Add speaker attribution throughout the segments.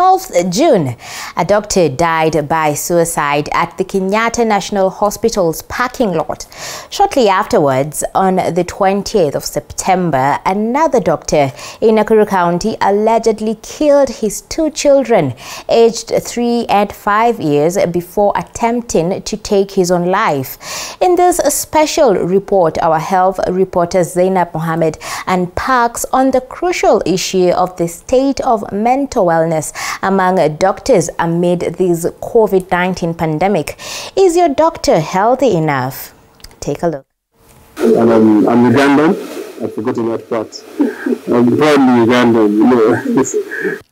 Speaker 1: 12th June, a doctor died by suicide at the Kenyatta National Hospital's parking lot. Shortly afterwards, on the 20th of September, another doctor in Nakuru County allegedly killed his two children, aged 3 and 5 years, before attempting to take his own life. In this special report, our health reporter Zainab Mohammed unpacks on the crucial issue of the state of mental wellness among doctors amid this COVID-19 pandemic. Is your doctor healthy enough? Take a look.
Speaker 2: And I'm Ugandan. I've forgotten that part. I'm proudly Ugandan, you know.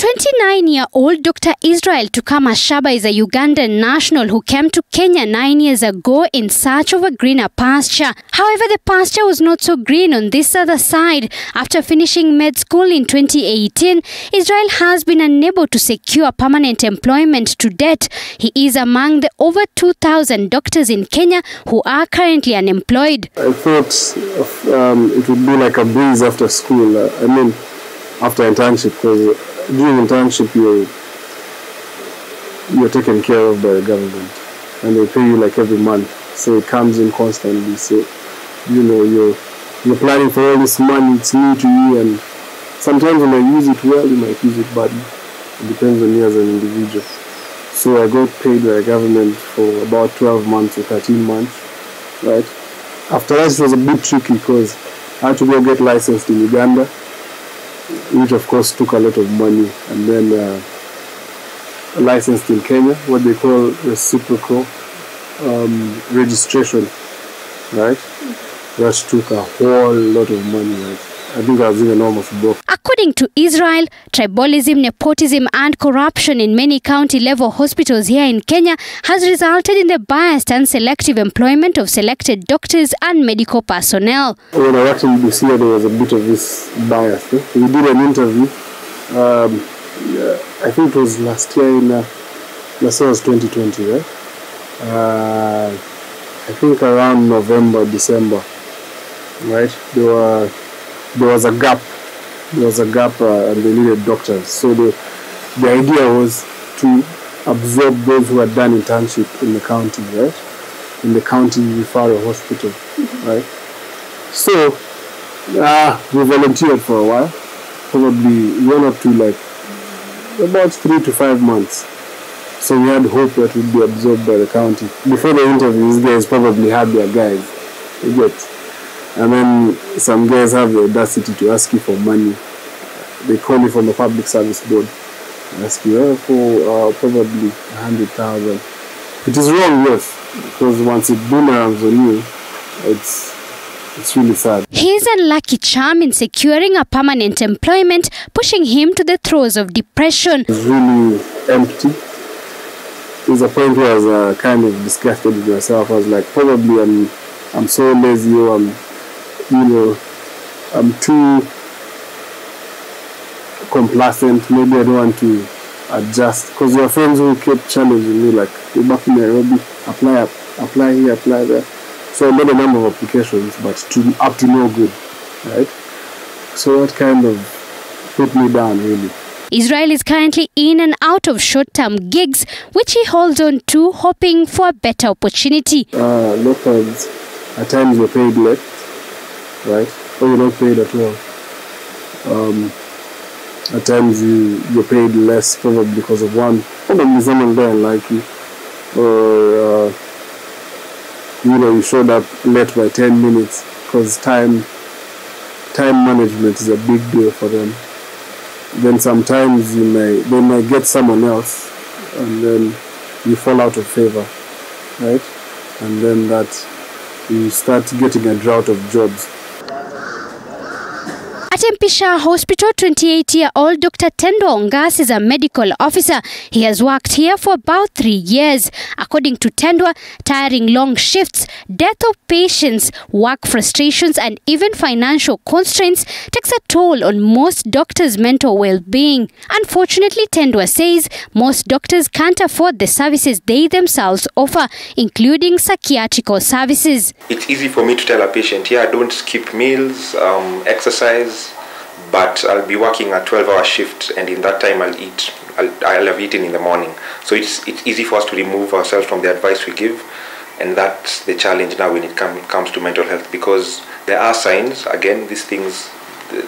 Speaker 3: 29-year-old Dr. Israel Tukama Shaba is a Ugandan national who came to Kenya 9 years ago in search of a greener pasture. However, the pasture was not so green on this other side. After finishing med school in 2018, Israel has been unable to secure permanent employment to date. He is among the over 2,000 doctors in Kenya who are currently unemployed.
Speaker 2: I thought it would be like a breeze after school. After internship, because during internship you're taken care of by the government and they pay you like every month, so it comes in constantly. So you know you're planning for all this money, it's new to you, and sometimes you might use it well, you might use it badly. It depends on you as an individual. So I got paid by the government for about 12 months or 13 months, right? After that it was a bit tricky because I had to go get licensed in Uganda, which of course took a lot of money, and then licensed in Kenya, what they call reciprocal registration, right? That took a whole lot of money, right? I think I was even almost broke.
Speaker 3: According to Israel, tribalism, nepotism and corruption in many county-level hospitals here in Kenya has resulted in the biased and selective employment of selected doctors and medical personnel.
Speaker 2: When I worked in BC, there was a bit of this bias. We did an interview, I think it was last year in, let's say it was 2020, right? I think around November, December, right? There was a gap. And they needed doctors. So the idea was to absorb those who had done internship in the county, right? In the county referral hospital, right? So we volunteered for a while. Probably went up to like about 3 to 5 months. So we had hope that we'd be absorbed by the county. Before the interview, these guys probably had their guys. You get. And then some guys have the audacity to ask you for money. They call you from the public service board. They ask you for probably 100,000. It is wrong, yes, because once it boomerangs on you, it's really sad.
Speaker 3: His unlucky charm in securing a permanent employment, pushing him to the throes of depression.
Speaker 2: It's really empty. There's a point where I was kind of disgusted with myself. I was like, probably I'm so lazy, or I'm too complacent. Maybe I don't want to adjust. Because there are friends who kept challenging me, like, you're back in Nairobi, apply here, apply there. So I made a number of applications, but up to no good, right? So that kind of put me down, really.
Speaker 3: Israel is currently in and out of short-term gigs, which he holds on to, hoping for a better opportunity.
Speaker 2: Locals, at times you're paid late, right? Or you're not paid at all. At times you're paid less, probably because of probably someone doesn't like you, or you showed up late by 10 minutes, because time management is a big deal for them. Then sometimes they might get someone else, and then you fall out of favor, right? And then you start getting a drought of jobs.
Speaker 3: At Mpisha Hospital, 28-year-old Dr. Tendwa Ongas is a medical officer. He has worked here for about 3 years. According to Tendwa, tiring long shifts, death of patients, work frustrations, and even financial constraints takes a toll on most doctors' mental well-being. Unfortunately, Tendwa says most doctors can't afford the services they themselves offer, including psychiatrical services.
Speaker 4: It's easy for me to tell a patient, don't skip meals, exercise, but I'll be working a 12-hour shift, and in that time I'll have eaten in the morning. So it's easy for us to remove ourselves from the advice we give, and that's the challenge now when it comes to mental health, because there are signs. Again, these things,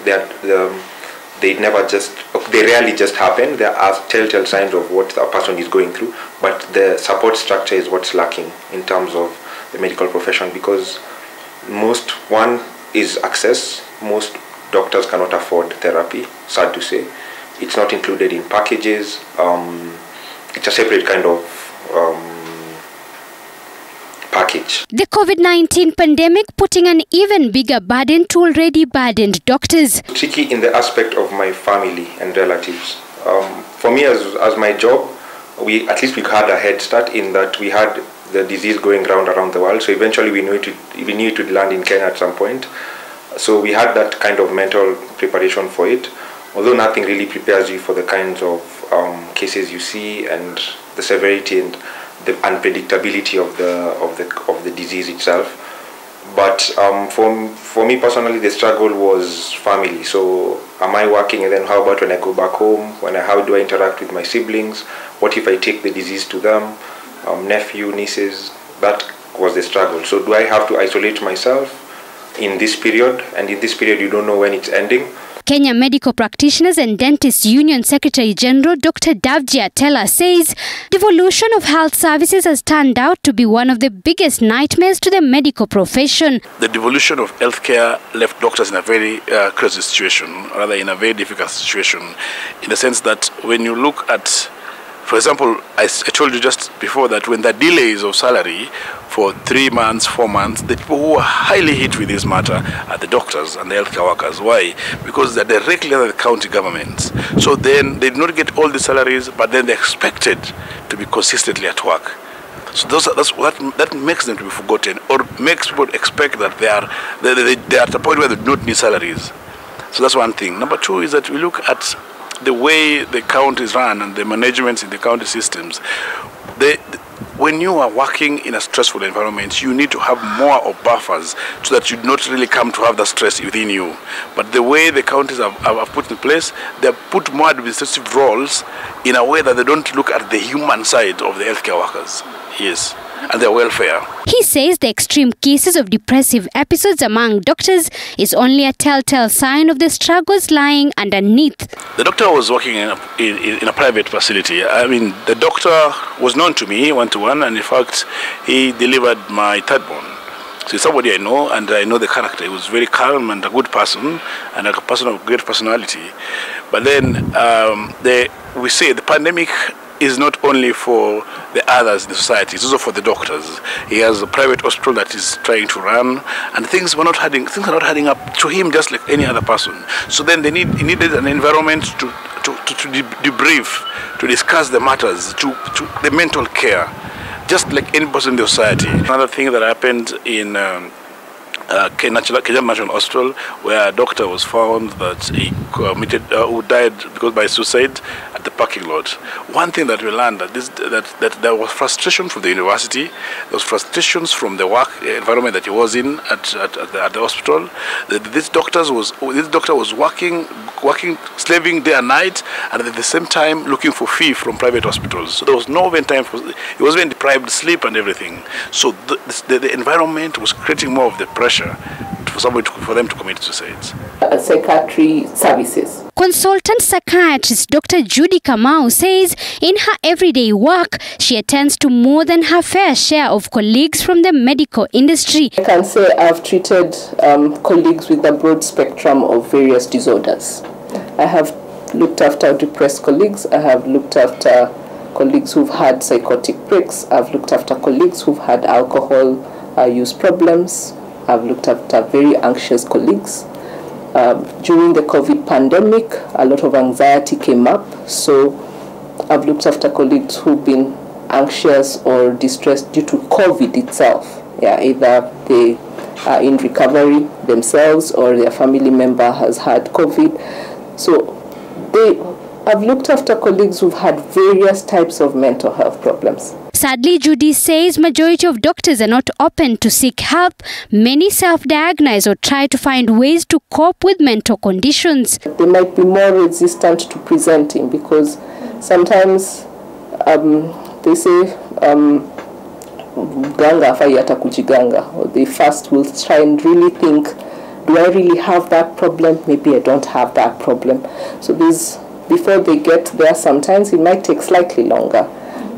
Speaker 4: they rarely just happen. There are telltale signs of what a person is going through, but the support structure is what's lacking in terms of the medical profession, because one is access. Most doctors cannot afford therapy, sad to say. It's not included in packages. It's a separate kind of package.
Speaker 3: The COVID-19 pandemic putting an even bigger burden to already burdened doctors.
Speaker 4: Tricky in the aspect of my family and relatives. For me, as my job, we had a head start in that we had the disease going around the world. So eventually we knew it would land in Kenya at some point. So we had that kind of mental preparation for it. Although nothing really prepares you for the kinds of cases you see and the severity and the unpredictability of the disease itself. But for me personally, the struggle was family. So am I working, and then how about when I go back home? How do I interact with my siblings? What if I take the disease to them? Nephew, nieces? That was the struggle. So do I have to isolate myself in this period? And in this period, you don't know when it's ending.
Speaker 3: Kenya Medical Practitioners and Dentists Union Secretary General Dr. Davji Atela says devolution of health services has turned out to be one of the biggest nightmares to the medical profession.
Speaker 5: The devolution of healthcare left doctors in a very crisis situation, rather in a very difficult situation, in the sense that when you look at, for example, I told you just before that when the delays of salary for 3 months, 4 months, the people who are highly hit with this matter are the doctors and the healthcare workers. Why? Because they're directly under the county governments. So then they do not get all the salaries, but then they're expected to be consistently at work. So that makes them to be forgotten, or makes people expect that they are at a point where they do not need salaries. So that's one thing. Number two is that we look at the way the counties run and the managements in the county systems. When you are working in a stressful environment, you need to have more of buffers so that you do not really come to have that stress within you. But the way the counties have put in place, they have put more administrative roles in a way that they don't look at the human side of the healthcare workers. Yes. And their welfare.
Speaker 3: He says the extreme cases of depressive episodes among doctors is only a telltale sign of the struggles lying underneath.
Speaker 5: The doctor was working in a private facility. I mean, the doctor was known to me one-to-one, and in fact, he delivered my third born. So he's somebody I know, and I know the character. He was very calm and a good person, and a person of great personality. But then, we say the pandemic is not only for the others in the society, it's also for the doctors. He has a private hospital that he's trying to run, and things are not adding up to him just like any other person. So then he needed an environment to debrief, to discuss the matters, to the mental care, just like any person in the society. Another thing that happened in Kenya National Hospital, where a doctor was found that he who died by suicide at the parking lot. One thing that we learned that there was frustration from the university, there was frustrations from the work environment that he was in at the hospital. This doctor was working, slaving day and night, and at the same time looking for fee from private hospitals. So there was no even time he was even deprived of sleep and everything. So the environment was creating more of the pressure for them to commit suicide.
Speaker 6: Psychiatry services.
Speaker 3: Consultant psychiatrist Dr. Judy Kamau says in her everyday work, she attends to more than her fair share of colleagues from the medical industry.
Speaker 6: I can say I've treated colleagues with a broad spectrum of various disorders. I have looked after depressed colleagues. I have looked after colleagues who've had psychotic breaks. I've looked after colleagues who've had alcohol use problems. I've looked after very anxious colleagues. During the COVID pandemic, a lot of anxiety came up, so I've looked after colleagues who've been anxious or distressed due to COVID itself. Yeah, either they are in recovery themselves or their family member has had COVID. So I've looked after colleagues who've had various types of mental health problems.
Speaker 3: Sadly, Judy says majority of doctors are not open to seek help. Many self-diagnose or try to find ways to cope with mental conditions.
Speaker 6: They might be more resistant to presenting because sometimes they say ganga fayata kujiganga, or they first will try and really think, do I really have that problem? Maybe I don't have that problem. So before they get there, sometimes it might take slightly longer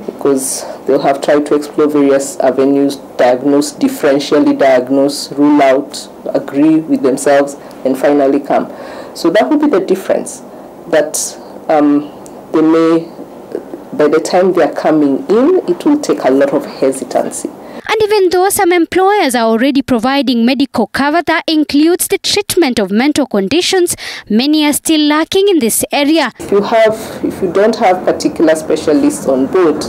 Speaker 6: because they'll have tried to explore various avenues, diagnose, differentially diagnose, rule out, agree with themselves, and finally come. So that would be the difference, that they may, by the time they are coming in, it will take a lot of hesitancy.
Speaker 3: And even though some employers are already providing medical cover that includes the treatment of mental conditions, many are still lacking in this area.
Speaker 6: If you don't have particular specialists on board,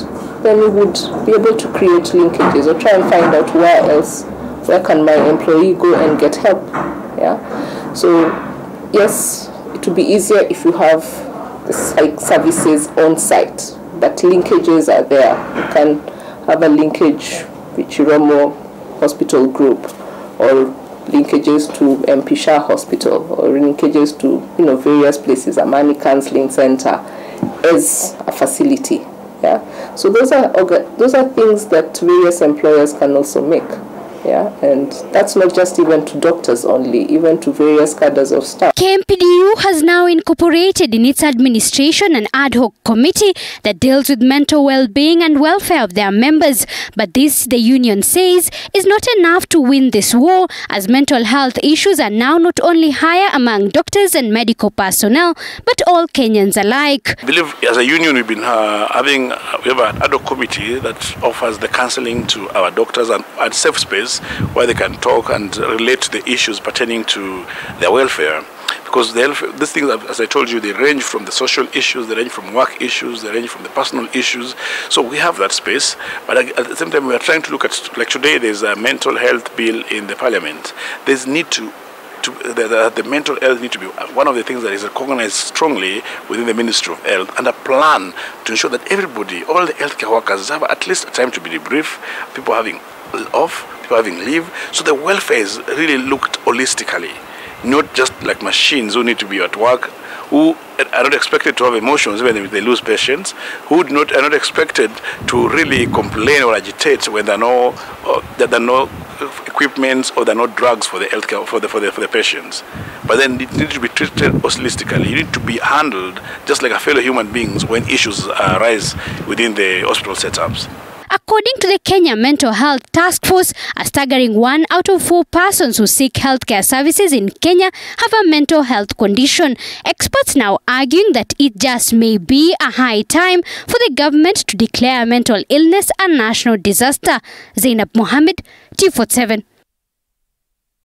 Speaker 6: then we would be able to create linkages or try and find out where can my employee go and get help. Yeah. So yes, it would be easier if you have the psych services on site, but linkages are there. You can have a linkage with Chiromo Hospital Group, or linkages to MP Shah Hospital, or linkages to various places, Amani Counseling Center, as a facility. Yeah, so those are things that various employers can also make. Yeah, and that's not just even to doctors only, even to various cadres of staff.
Speaker 3: KMPDU has now incorporated in its administration an ad hoc committee that deals with mental well-being and welfare of their members. But this, the union says, is not enough to win this war, as mental health issues are now not only higher among doctors and medical personnel, but all Kenyans alike.
Speaker 5: I believe as a union we've been we have an ad hoc committee that offers the counseling to our doctors and safe space where they can talk and relate to the issues pertaining to their welfare. Because these things, as I told you, they range from the social issues, they range from work issues, they range from the personal issues. So we have that space, but at the same time we are trying to look at, like today there's a mental health bill in the parliament. There's need the mental health need to be one of the things that is recognized strongly within the Ministry of Health, and a plan to ensure that everybody, all the healthcare workers, have at least a time to be debriefed, people having off, people having leave, so the welfare is really looked holistically, not just like machines who need to be at work, who are not expected to have emotions when they lose patients, who are not expected to really complain or agitate when there are no equipment or there are no drugs for the healthcare for the patients. But then it needs to be treated holistically. You need to be handled just like a fellow human beings when issues arise within the hospital setups.
Speaker 3: According to the Kenya Mental Health Task Force, a staggering 1 out of 4 persons who seek healthcare services in Kenya have a mental health condition. Experts now arguing that it just may be a high time for the government to declare mental illness a national disaster. Zainab Mohammed, T47.